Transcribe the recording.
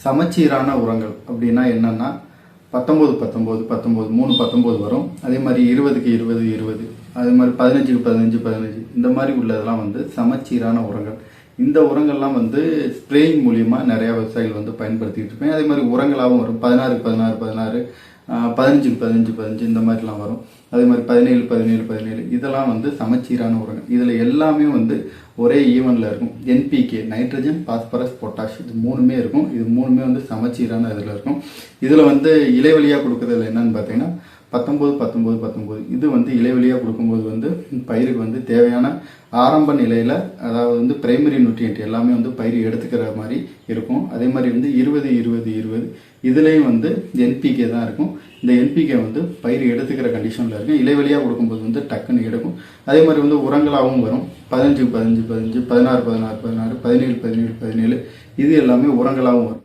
சமச்சீரான உரங்கள் அப்படின்னா என்னன்னா 19 19 19 3 19 வரும். அதே மாதிரி 20க்கு 20 20, அதே மாதிரி 15க்கு 15 15, இந்த மாதிரி உள்ளதெல்லாம் வந்து சமச்சீரான உரங்கள். இந்த உரங்கள்லாம் வந்து ஸ்ப்ரேயிங் மூலியமா நிறைய விவசாயிகள் வந்து பயன்படுத்திட்டு இருப்பேன். அதே மாதிரி உரங்களாகவும் வரும். 16க்கு 16 16, 15க்கு 15 15, இந்த மாதிரிலாம் வரும். அதே மாதிரி 17 17 17, இதெல்லாம் வந்து சமச்சீரான உரங்கள். இதில் எல்லாமே வந்து ஒரே ஈவனில் இருக்கும். என்பிகே, நைட்ரஜன், பாஸ்பரஸ், பொட்டாஷ், இது மூணுமே இருக்கும். இது மூணுமே வந்து சமச்சீரான இதில் இருக்கும். இதில் வந்து இலைவழியாக கொடுக்குறதுல என்னன்னு பார்த்தீங்கன்னா 19 19 19, இது வந்து இலைவழியாக கொடுக்கும்போது வந்து பயிருக்கு வந்து தேவையான ஆரம்ப நிலையில், அதாவது வந்து பிரைமரி நியூட்ரியன்ட் எல்லாமே வந்து பயிர் எடுத்துக்கிற மாதிரி இருக்கும். அதே மாதிரி வந்து 20 20 20, இதுலேயும் வந்து என்பிகே தான் இருக்கும். இந்த என்பிகே வந்து பயிர் எடுத்துக்கிற கண்டிஷனில் இருக்கும். இலைவழியாக கொடுக்கும்போது வந்து டக்குன்னு எடுக்கும். அதே மாதிரி வந்து உரங்களாகவும் வரும். 15 15 15, 16 16 16, 17 17 17, இது எல்லாமே உரங்களாகவும் வரும்.